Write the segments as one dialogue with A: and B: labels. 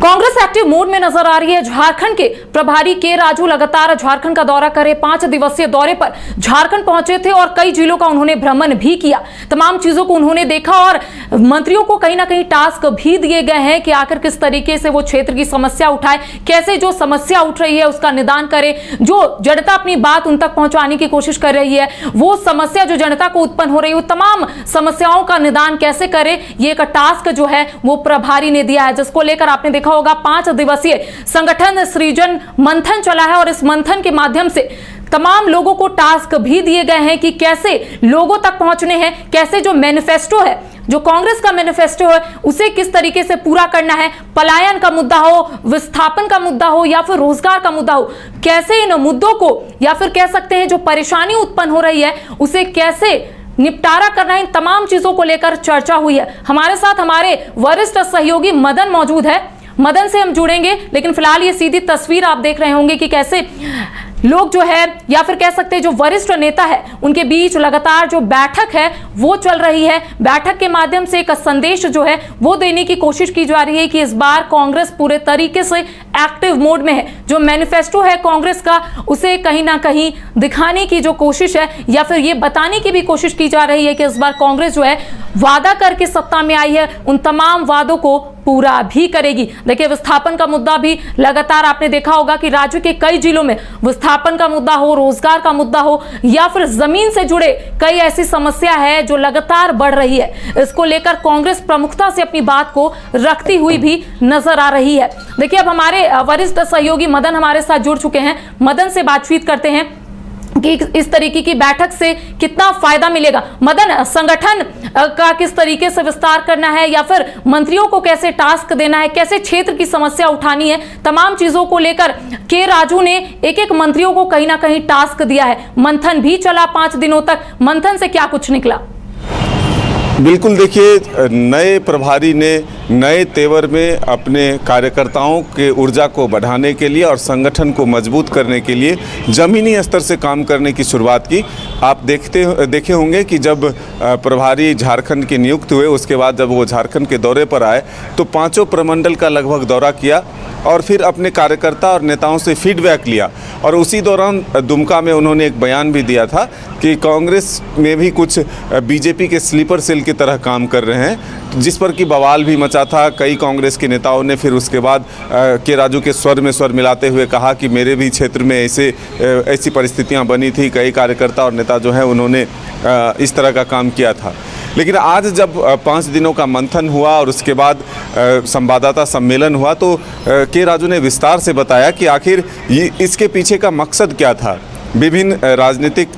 A: Congress active mode में नजर आ रही है। झारखंड के प्रभारी के राजू लगातार झारखंड का दौरा करे। 5 दिवसीय दौरे पर झारखंड पहुंचे थे और कई जिलों का उन्होंने भ्रमण भी किया। तमाम चीजों को उन्होंने देखा और मंत्रियों को कहीं ना कहीं टास्क भी दिए गए हैं कि आखिर किस तरीके से वो क्षेत्र की समस्या उठाए, कैसे जो समस्या उठ रही है उसका निदान करे, जो जनता अपनी बात उन तक पहुंचाने की कोशिश कर रही है, वो समस्या जो जनता को उत्पन्न हो रही है, तमाम समस्याओं का निदान कैसे करे, ये एक टास्क जो है वो प्रभारी ने दिया है, जिसको लेकर आपने देखा होगा 5 दिवसीय संगठन सृजन मंथन चला है और इस मंथन के माध्यम से तमाम लोगों को टास्क भी दिए गए हैं कि कैसे लोगों तक पहुंचने हैं, कैसे जो मैनिफेस्टो है, जो कांग्रेस का मैनिफेस्टो है, उसे किस तरीके से पूरा करना है। पलायन का मुद्दा हो, विस्थापन का मुद्दा हो या फिर रोजगार का मुद्दा हो, कैसे इन मुद्दों को या फिर कह सकते हैं जो परेशानी उत्पन्न हो रही है उसे कैसे निपटारा करना है, इन तमाम चीजों को लेकर चर्चा हुई है। हमारे साथ हमारे वरिष्ठ सहयोगी मदन मौजूद है, मदन से हम जुड़ेंगे, लेकिन फिलहाल ये सीधी तस्वीर आप देख रहे होंगे कि कैसे लोग जो है या फिर कह सकते हैं जो वरिष्ठ नेता है उनके बीच लगातार जो बैठक है वो चल रही है। बैठक के माध्यम से एक संदेश जो है वो देने की कोशिश की जा रही है कि इस बार कांग्रेस पूरे तरीके से एक्टिव मोड में है। जो मैनिफेस्टो है कांग्रेस का उसे कहीं ना कहीं दिखाने की जो कोशिश है या फिर ये बताने की भी कोशिश की जा रही है कि इस बार कांग्रेस जो है वादा करके सत्ता में आई है, उन तमाम वादों को पूरा भी करेगी। देखिए, विस्थापन का मुद्दा भी लगातार आपने देखा होगा कि राज्य के कई जिलों में विस्थापन का मुद्दा हो, रोजगार का मुद्दा हो या फिर जमीन से जुड़े कई ऐसी समस्या है जो लगातार बढ़ रही है। इसको लेकर कांग्रेस प्रमुखता से अपनी बात को रखती हुई भी नजर आ रही है। देखिए, अब हमारे वरिष्ठ सहयोगी मदन हमारे साथ जुड़ चुके हैं। मदन से बातचीत करते हैं कि इस तरीके की बैठक से कितना फायदा मिलेगा। मदन, संगठन का किस तरीके से विस्तार करना है या फिर मंत्रियों को कैसे टास्क देना है, कैसे क्षेत्र की समस्या उठानी है, तमाम चीजों को लेकर के राजू ने एक एक मंत्रियों को कहीं ना कहीं टास्क दिया है। मंथन भी चला 5 दिनों तक। मंथन से क्या कुछ निकला?
B: बिल्कुल, देखिए, नए प्रभारी ने नए तेवर में अपने कार्यकर्ताओं के ऊर्जा को बढ़ाने के लिए और संगठन को मजबूत करने के लिए ज़मीनी स्तर से काम करने की शुरुआत की। आप देखे होंगे कि जब प्रभारी झारखंड के नियुक्त हुए उसके बाद जब वो झारखंड के दौरे पर आए तो 5 प्रमंडल का लगभग दौरा किया और फिर अपने कार्यकर्ता और नेताओं से फीडबैक लिया। और उसी दौरान दुमका में उन्होंने एक बयान भी दिया था कि कांग्रेस में भी कुछ बीजेपी के स्लीपर सेल की तरह काम कर रहे हैं, जिस पर कि बवाल भी मचा था। कई कांग्रेस के नेताओं ने फिर उसके बाद के राजू के स्वर में स्वर मिलाते हुए कहा कि मेरे भी क्षेत्र में ऐसी परिस्थितियां बनी थी, कई कार्यकर्ता और नेता जो हैं उन्होंने इस तरह का काम किया था। लेकिन आज जब 5 दिनों का मंथन हुआ और उसके बाद संवाददाता सम्मेलन हुआ तो के राजू ने विस्तार से बताया कि आखिर इसके पीछे का मकसद क्या था। विभिन्न राजनीतिक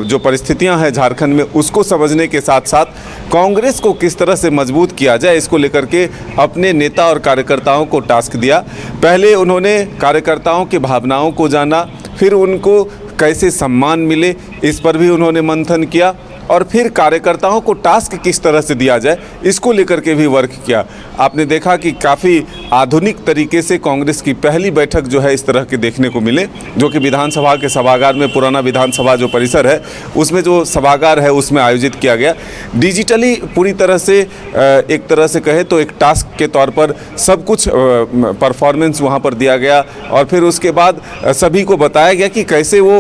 B: जो परिस्थितियां हैं झारखंड में उसको समझने के साथ साथ कांग्रेस को किस तरह से मजबूत किया जाए, इसको लेकर के अपने नेता और कार्यकर्ताओं को टास्क दिया। पहले उन्होंने कार्यकर्ताओं की भावनाओं को जाना, फिर उनको कैसे सम्मान मिले इस पर भी उन्होंने मंथन किया और फिर कार्यकर्ताओं को टास्क किस तरह से दिया जाए इसको लेकर के भी वर्क किया। आपने देखा कि काफ़ी आधुनिक तरीके से कांग्रेस की पहली बैठक जो है इस तरह के देखने को मिले, जो कि विधानसभा के सभागार में, पुराना विधानसभा जो परिसर है उसमें जो सभागार है उसमें आयोजित किया गया। डिजिटली पूरी तरह से एक तरह से कहे तो एक टास्क के तौर पर सब कुछ परफॉर्मेंस वहाँ पर दिया गया और फिर उसके बाद सभी को बताया गया कि कैसे वो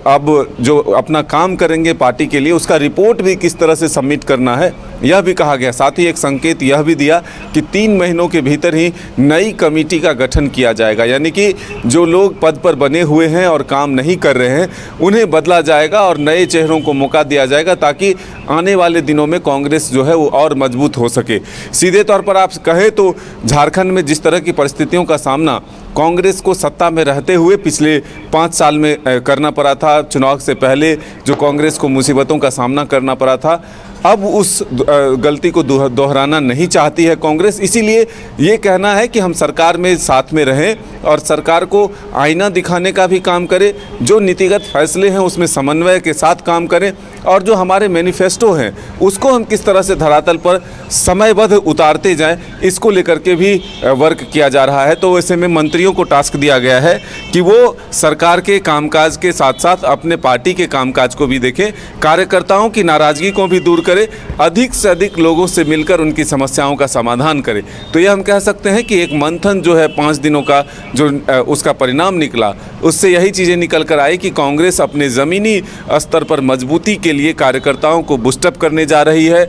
B: अब जो अपना काम करेंगे पार्टी के लिए उसका रिपोर्ट भी किस तरह से सबमिट करना है यह भी कहा गया। साथ ही एक संकेत यह भी दिया कि 3 महीनों के भीतर ही नई कमेटी का गठन किया जाएगा, यानी कि जो लोग पद पर बने हुए हैं और काम नहीं कर रहे हैं उन्हें बदला जाएगा और नए चेहरों को मौका दिया जाएगा ताकि आने वाले दिनों में कांग्रेस जो है वो और मजबूत हो सके। सीधे तौर पर आप कहें तो झारखंड में जिस तरह की परिस्थितियों का सामना कांग्रेस को सत्ता में रहते हुए पिछले 5 साल में करना पड़ा था, चुनाव से पहले जो कांग्रेस को मुसीबतों का सामना करना पड़ा था, अब उस गलती को दोहराना नहीं चाहती है कांग्रेस। इसीलिए ये कहना है कि हम सरकार में साथ में रहें और सरकार को आईना दिखाने का भी काम करें, जो नीतिगत फैसले हैं उसमें समन्वय के साथ काम करें और जो हमारे मैनिफेस्टो हैं उसको हम किस तरह से धरातल पर समयबद्ध उतारते जाएं, इसको लेकर के भी वर्क किया जा रहा है। तो ऐसे में मंत्रियों को टास्क दिया गया है कि वो सरकार के कामकाज के साथ साथ अपने पार्टी के कामकाज को भी देखें, कार्यकर्ताओं की नाराज़गी को भी दूर करें, अधिक से अधिक लोगों से मिलकर उनकी समस्याओं का समाधान करें। तो ये हम कह सकते हैं कि एक मंथन जो है 5 दिनों का जो उसका परिणाम निकला, उससे यही चीज़ें निकल कर आई कि कांग्रेस अपने ज़मीनी स्तर पर मजबूती के लिए कार्यकर्ताओं को बूस्टअप करने जा रही है।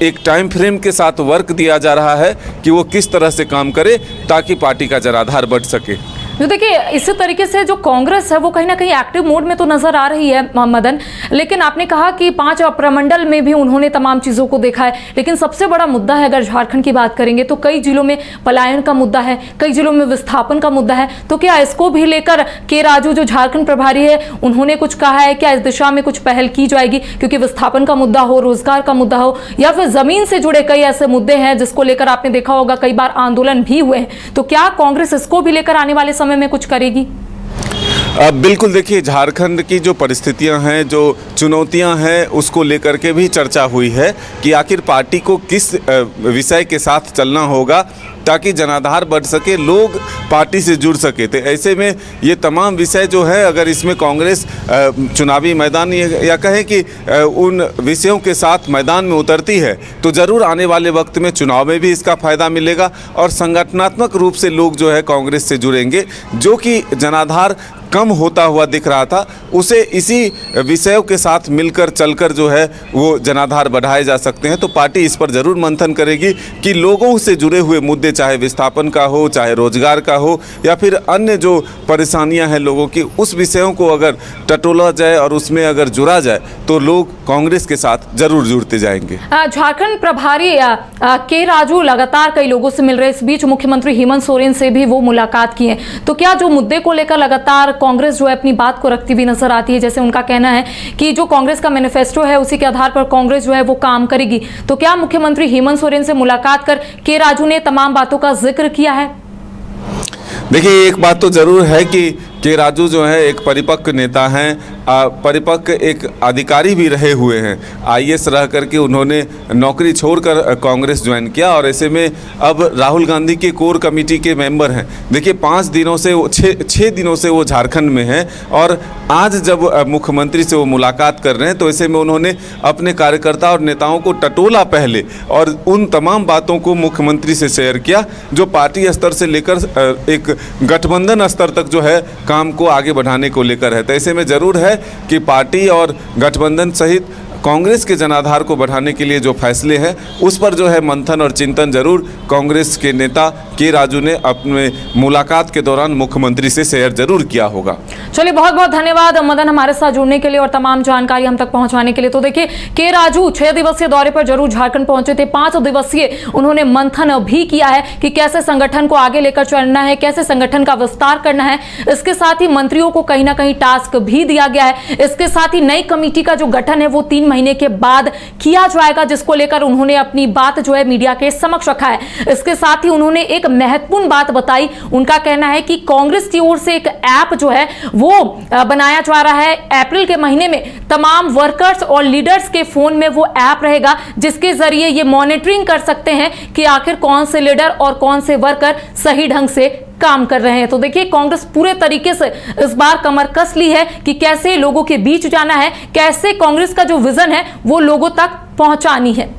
B: एक टाइम फ्रेम के साथ वर्क दिया जा रहा है कि वो किस तरह से काम करे ताकि पार्टी का जनाधार बढ़ सके।
A: जो देखिए इसी तरीके से जो कांग्रेस है वो कहीं ना कहीं एक्टिव मोड में तो नजर आ रही है मदन, लेकिन आपने कहा कि 5 प्रमंडल में भी उन्होंने तमाम चीज़ों को देखा है, लेकिन सबसे बड़ा मुद्दा है अगर झारखंड की बात करेंगे तो कई जिलों में पलायन का मुद्दा है, कई जिलों में विस्थापन का मुद्दा है। तो क्या इसको भी लेकर के राजू जो झारखंड प्रभारी है उन्होंने कुछ कहा है, क्या इस दिशा में कुछ पहल की जाएगी? क्योंकि विस्थापन का मुद्दा हो, रोजगार का मुद्दा हो, या फिर जमीन से जुड़े कई ऐसे मुद्दे हैं जिसको लेकर आपने देखा होगा कई बार आंदोलन भी हुए हैं। तो क्या कांग्रेस इसको भी लेकर आने वाले समय में कुछ करेगी?
B: बिल्कुल, देखिए झारखंड की जो परिस्थितियां हैं, जो चुनौतियां हैं, उसको लेकर के भी चर्चा हुई है कि आखिर पार्टी को किस विषय के साथ चलना होगा ताकि जनाधार बढ़ सके, लोग पार्टी से जुड़ सके। तो ऐसे में ये तमाम विषय जो है, अगर इसमें कांग्रेस चुनावी मैदान या कहें कि उन विषयों के साथ मैदान में उतरती है तो ज़रूर आने वाले वक्त में चुनाव में भी इसका फ़ायदा मिलेगा और संगठनात्मक रूप से लोग जो है कांग्रेस से जुड़ेंगे। जो कि जनाधार कम होता हुआ दिख रहा था, उसे इसी विषयों के साथ मिलकर चलकर जो है वो जनाधार बढ़ाए जा सकते हैं। तो पार्टी इस पर ज़रूर मंथन करेगी कि लोगों से जुड़े हुए मुद्दे, चाहे विस्थापन का हो, चाहे रोजगार का हो, या फिर अन्य जो परेशानियां हैं लोगों की, उस विषयों को अगर टटोला जाए और उसमें अगर जुड़ा जाए तो लोग कांग्रेस के साथ जरूर जुड़ते जाएंगे।
A: झारखंड प्रभारी के राजू लगातार कई लोगों से मिल रहे, इस बीच मुख्यमंत्री हेमंत सोरेन से भी वो मुलाकात की है। तो क्या जो मुद्दे को लेकर लगातार कांग्रेस जो है अपनी बात को रखती हुई नजर आती है, जैसे उनका कहना है कि जो कांग्रेस का मैनिफेस्टो है उसी के आधार पर कांग्रेस जो है वो काम करेगी, तो क्या मुख्यमंत्री हेमंत सोरेन से मुलाकात कर के राजू ने तमाम बातों का जिक्र किया है?
B: देखिए, एक बात तो जरूर है कि राजू जो है एक परिपक्व नेता हैं, परिपक्व एक अधिकारी भी रहे हुए हैं। आईएएस रह करके उन्होंने नौकरी छोड़कर कांग्रेस ज्वाइन किया और ऐसे में अब राहुल गांधी के कोर कमेटी के मेंबर हैं। देखिए 5 दिनों से वो 6 दिनों से वो झारखंड में हैं और आज जब मुख्यमंत्री से वो मुलाकात कर रहे हैं तो ऐसे में उन्होंने अपने कार्यकर्ता और नेताओं को टटोला पहले और उन तमाम बातों को मुख्यमंत्री से शेयर किया जो पार्टी स्तर से लेकर एक गठबंधन स्तर तक जो है काम को आगे बढ़ाने को लेकर है। तो ऐसे में ज़रूर है कि पार्टी और गठबंधन सहित कांग्रेस के जनाधार को बढ़ाने के लिए जो फैसले हैं उस पर जो है मंथन और चिंतन जरूर कांग्रेस के नेता के राजू ने अपने मुलाकात के दौरान मुख्यमंत्री से शेयर जरूर किया होगा।
A: चलिए, बहुत बहुत धन्यवाद मदन हमारे साथ जुड़ने के लिए और तमाम जानकारी हम तक पहुंचाने के लिए। तो देखिए के राजू 6 दिवसीय दौरे पर जरूर झारखंड पहुंचे थे, 5 दिवसीय उन्होंने मंथन भी किया है कि कैसे संगठन को आगे लेकर चलना है, कैसे संगठन का विस्तार करना है। इसके साथ ही मंत्रियों को कहीं ना कहीं टास्क भी दिया गया है। इसके साथ ही नई कमेटी का जो गठन है वो 3 महीने के बाद किया जाएगा, जिसको लेकर उन्होंने अपनी बात जो है मीडिया के समक्ष रखा है। इसके साथ ही उन्होंने एक महत्वपूर्ण बात बताई। उनका कहना है कि कांग्रेस की ओर से एक ऐप जो है वो बनाया जा रहा है। अप्रैल के महीने में तमाम वर्कर्स और लीडर्स के फोन में वो ऐप रहेगा जिसके जरिए ये मॉनिटरिंग कर सकते हैं कि आखिर कौन से लीडर और कौन से वर्कर सही ढंग से काम कर रहे हैं। तो देखिए कांग्रेस पूरे तरीके से इस बार कमर कस ली है कि कैसे लोगों के बीच जाना है, कैसे कांग्रेस का जो विजन है वो लोगों तक पहुंचानी है।